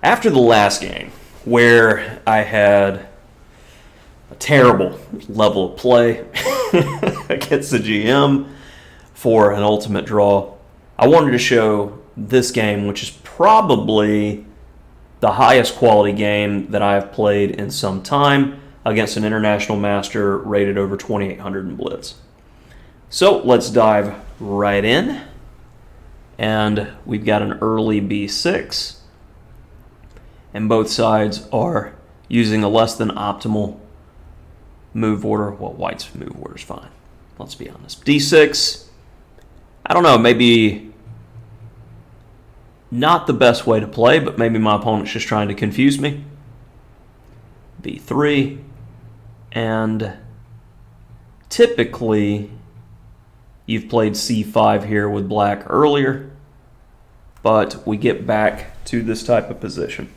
After the last game, where I had a terrible level of play against the GM for an ultimate draw, I wanted to show this game, which is probably the highest quality game that I have played in some time, against an international master rated over 2,800 in Blitz. So let's dive right in. And we've got an early B6. And both sides are using a less than optimal move order. Well, white's move order is fine. Let's be honest. D6, I don't know, maybe not the best way to play, but maybe my opponent's just trying to confuse me. B3. And typically, you've played C5 here with black earlier, but we get back to this type of position.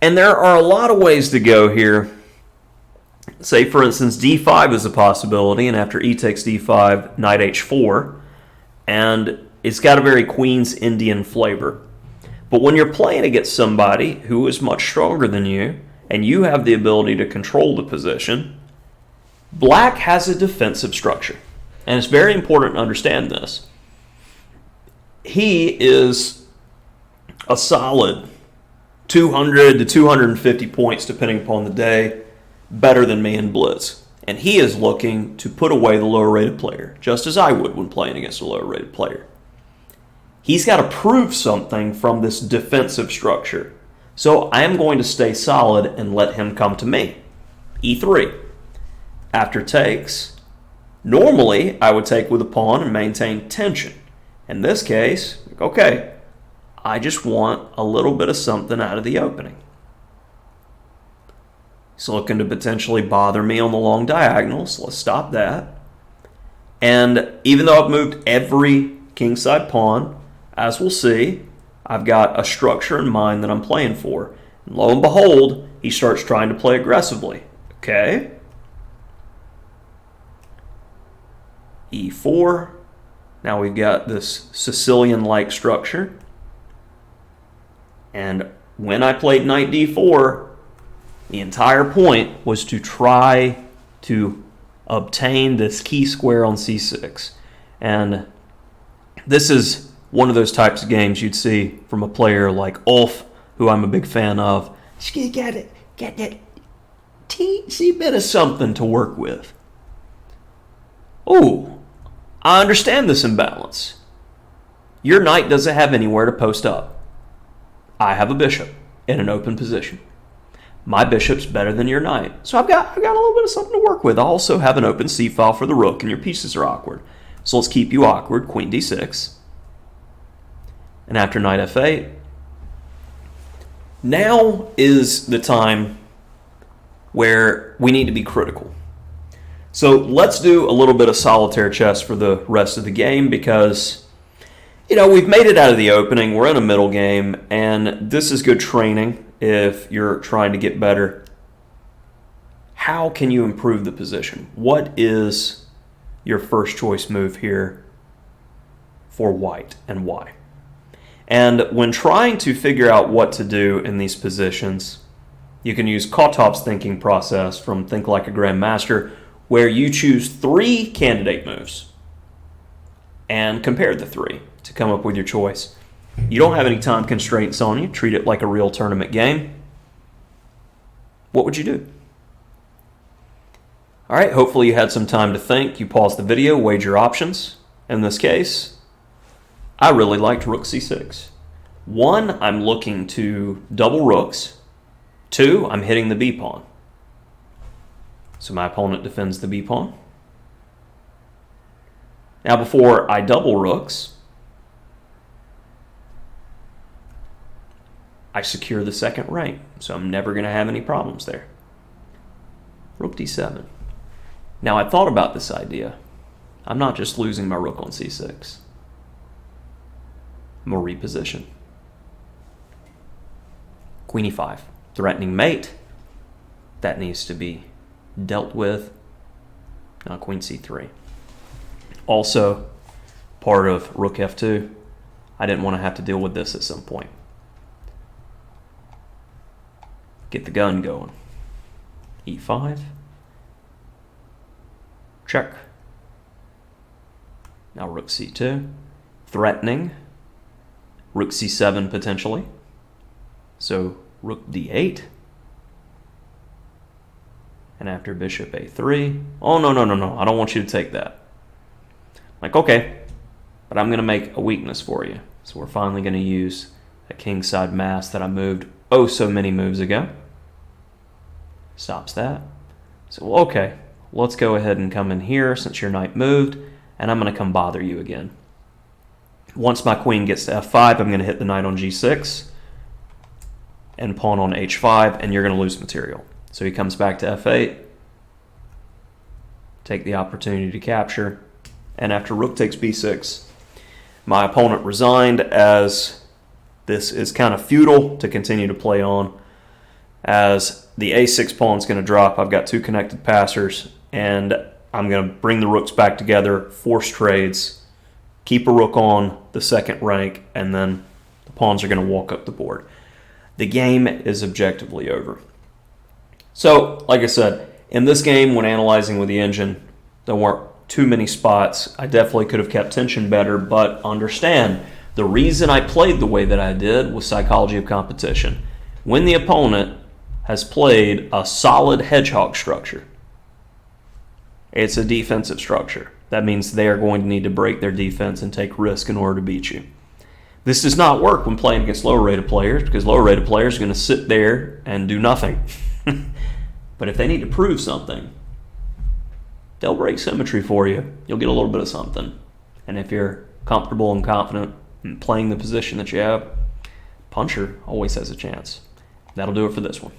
And there are a lot of ways to go here. Say, for instance, D5 is a possibility, and after E takes D5, knight H4, and it's got a very Queen's Indian flavor. But when you're playing against somebody who is much stronger than you, and you have the ability to control the position, black has a defensive structure. And it's very important to understand this. He is a solid 200 to 250 points, depending upon the day, better than me in Blitz. And he is looking to put away the lower rated player, just as I would when playing against a lower rated player. He's got to prove something from this defensive structure. So I am going to stay solid and let him come to me. E3. After takes, normally I would take with a pawn and maintain tension. In this case, okay, I just want a little bit of something out of the opening. He's looking to potentially bother me on the long diagonals. Let's stop that. And even though I've moved every kingside pawn, as we'll see, I've got a structure in mind that I'm playing for. And lo and behold, he starts trying to play aggressively. Okay. E4. Now we've got this Sicilian-like structure. And when I played knight D4, the entire point was to try to obtain this key square on C6. And this is one of those types of games you'd see from a player like Ulf, who I'm a big fan of. You got that teensy bit of something to work with. Oh, I understand this imbalance. Your knight doesn't have anywhere to post up. I have a bishop in an open position. My bishop's better than your knight. So I've got a little bit of something to work with. I also have an open c-file for the rook, and your pieces are awkward. So let's keep you awkward. Queen d6. And after knight f8, now is the time where we need to be critical. So let's do a little bit of solitaire chess for the rest of the game because, we've made it out of the opening. We're in a middle game, and this is good training if you're trying to get better. How can you improve the position? What is your first choice move here for white and why? And when trying to figure out what to do in these positions, you can use Kotov's thinking process from Think Like a Grandmaster, where you choose 3 candidate moves and compare the 3 to come up with your choice. You don't have any time constraints on you. Treat it like a real tournament game. What would you do? All right, hopefully you had some time to think. You paused the video, weighed your options. In this case, I really liked rook c6. 1, I'm looking to double rooks. 2, I'm hitting the b-pawn. So my opponent defends the b-pawn. Now before I double rooks, I secure the second rank. So I'm never going to have any problems there. Rook d7. Now I thought about this idea. I'm not just losing my rook on c6. I'm going to reposition. Queen e5. Threatening mate. That needs to be dealt with. Now queen c3. Also, part of rook f2. I didn't want to have to deal with this at some point. get the gun going. E5. Check. Now rook c2. Threatening. Rook c7 potentially. So rook d8. And after bishop a3. Oh, no, no, no, no. I don't want you to take that. Like, okay, but I'm going to make a weakness for you. So we're finally going to use a kingside mass that I moved oh so many moves ago. Stops that. So, okay, let's go ahead and come in here since your knight moved, and I'm going to come bother you again. Once my queen gets to f5, I'm going to hit the knight on g6 and pawn on h5, and you're going to lose material. So he comes back to f8, take the opportunity to capture, and after rook takes b6, my opponent resigned, as this is kind of futile to continue to play on, as the a6 pawn is going to drop. I've got two connected passers, and I'm going to bring the rooks back together, force trades, keep a rook on the second rank, and then the pawns are going to walk up the board. The game is objectively over. So, like I said, in this game, when analyzing with the engine, there weren't too many spots. I definitely could have kept tension better, but understand, the reason I played the way that I did was psychology of competition. When the opponent has played a solid hedgehog structure, it's a defensive structure. That means they are going to need to break their defense and take risk in order to beat you. This does not work when playing against lower-rated players, because lower-rated players are going to sit there and do nothing. But if they need to prove something, they'll break symmetry for you. You'll get a little bit of something. And if you're comfortable and confident in playing the position that you have, puncher always has a chance. That'll do it for this one.